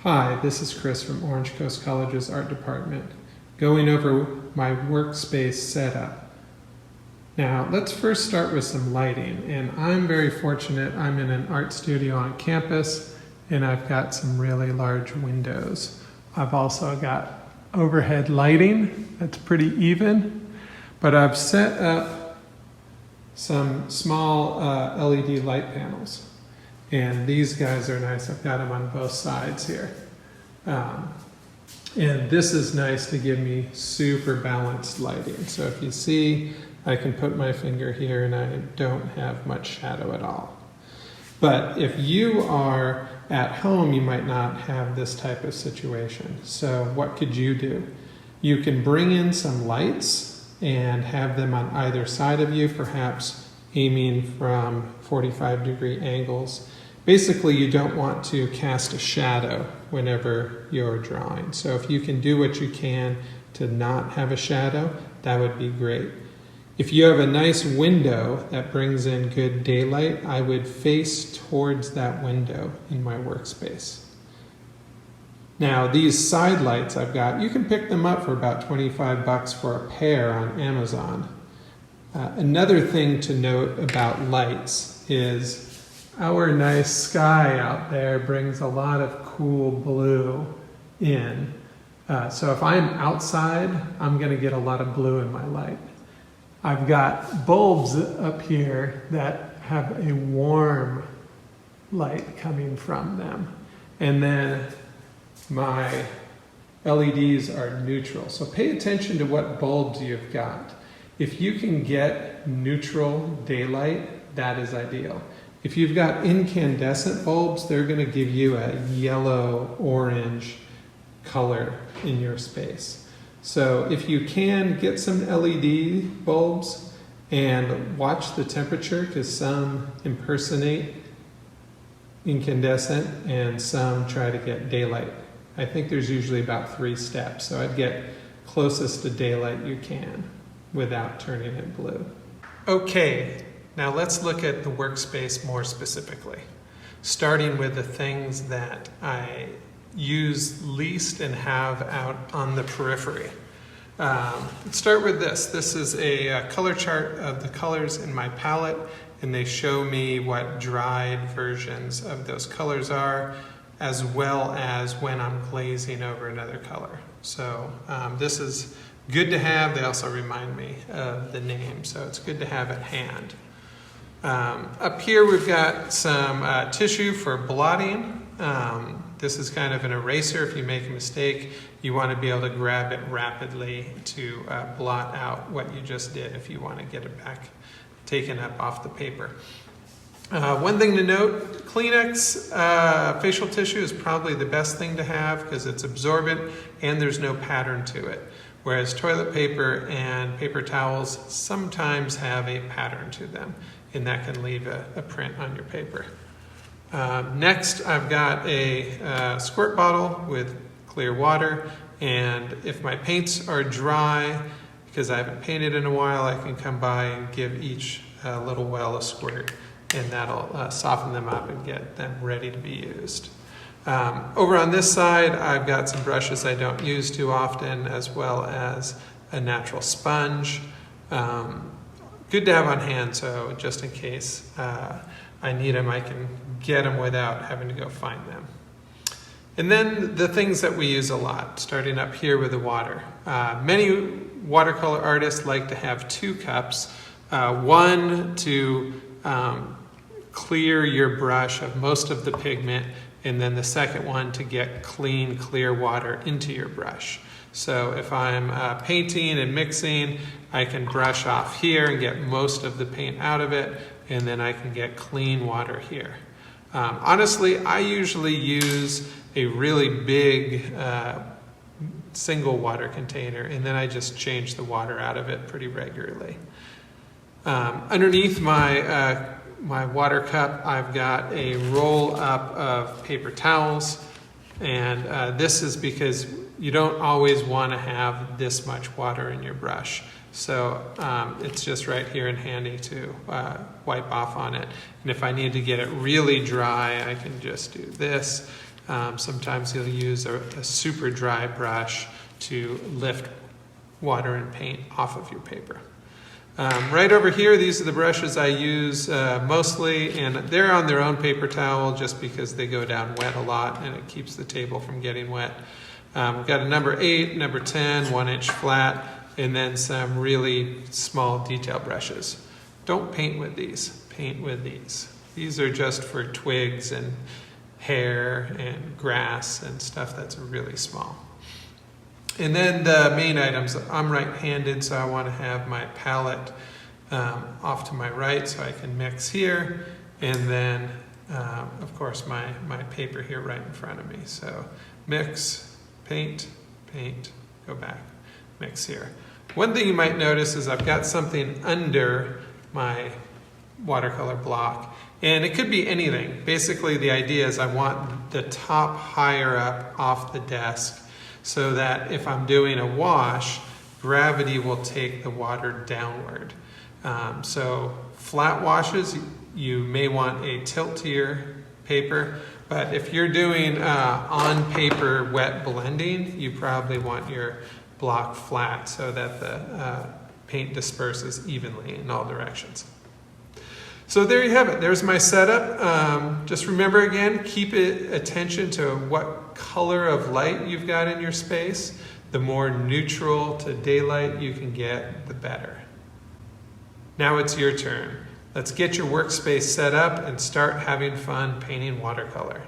Hi, this is Chris from Orange Coast College's Art Department, going over my workspace setup. Now, let's first start with some lighting, and I'm very fortunate. I'm in an art studio on campus, and I've got some really large windows. I've also got overhead lighting that's pretty even, but I've set up some small LED light panels. And these guys are nice. I've got them on both sides here. And this is nice to give me super balanced lighting. So if you see, I can put my finger here and I don't have much shadow at all. But if you are at home, you might not have this type of situation. So what could you do? You can bring in some lights and have them on either side of you, perhaps aiming from 45-degree angles. Basically, you don't want to cast a shadow whenever you're drawing. So if you can do what you can to not have a shadow, that would be great. If you have a nice window that brings in good daylight, I would face towards that window in my workspace. Now, these side lights I've got, you can pick them up for about 25 bucks for a pair on Amazon. Another thing to note about lights is our nice sky out there brings a lot of cool blue in. So if I'm outside, I'm going to get a lot of blue in my light. I've got bulbs up here that have a warm light coming from them. And then my LEDs are neutral. So pay attention to what bulbs you've got. If you can get neutral daylight, that is ideal. If you've got incandescent bulbs, they're going to give you a yellow-orange color in your space. So if you can get some LED bulbs and watch the temperature, because some impersonate incandescent and some try to get daylight. I think there's usually about 3 steps, so I'd get closest to daylight you can without turning it blue. Okay. Now let's look at the workspace more specifically, starting with the things that I use least and have out on the periphery. Let's start with this. This is a color chart of the colors in my palette, and they show me what dried versions of those colors are, as well as when I'm glazing over another color. So this is good to have. They also remind me of the name, so it's good to have at hand. Up here we've got some tissue for blotting. This is kind of an eraser. If you make a mistake, you want to be able to grab it rapidly to blot out what you just did if you want to get it back taken up off the paper. One thing to note, Kleenex facial tissue is probably the best thing to have because it's absorbent and there's no pattern to it. Whereas toilet paper and paper towels sometimes have a pattern to them, and that can leave a print on your paper. Next, I've got a squirt bottle with clear water, and if my paints are dry, because I haven't painted in a while, I can come by and give each little well a squirt, and that'll soften them up and get them ready to be used. Over on this side, I've got some brushes I don't use too often, as well as a natural sponge. Good to have on hand, so just in case I need them, I can get them without having to go find them. And then the things that we use a lot, starting up here with the water. Many watercolor artists like to have 2 cups, one to clear your brush of most of the pigment, and then the second one to get clean, clear water into your brush. So if I'm painting and mixing, I can brush off here and get most of the paint out of it, and then I can get clean water here. Honestly, I usually use a really big single water container, and then I just change the water out of it pretty regularly. Underneath my water cup, I've got a roll up of paper towels, and this is because you don't always want to have this much water in your brush. So it's just right here and handy to wipe off on it. And if I need to get it really dry, I can just do this Sometimes you'll use a super dry brush to lift water and paint off of your paper. Right over here, these are the brushes I use mostly, and they're on their own paper towel just because they go down wet a lot and it keeps the table from getting wet. We've got a number 8, number 10, 1-inch flat, and then some really small detail brushes. Don't paint with these, paint with these. These are just for twigs and hair and grass and stuff that's really small. And then the main items, I'm right-handed, so I want to have my palette off to my right so I can mix here. And then, of course, my paper here right in front of me. So mix, paint, paint, go back, mix here. One thing you might notice is I've got something under my watercolor block. And it could be anything. Basically, the idea is I want the top higher up off the desk, so that if I'm doing a wash, gravity will take the water downward. So flat washes, you may want a tilt to your paper, but if you're doing on-paper wet blending, you probably want your block flat so that the paint disperses evenly in all directions. So there you have it. There's my setup. Just remember again, keep attention to what color of light you've got in your space. The more neutral to daylight you can get, the better. Now it's your turn. Let's get your workspace set up and start having fun painting watercolor.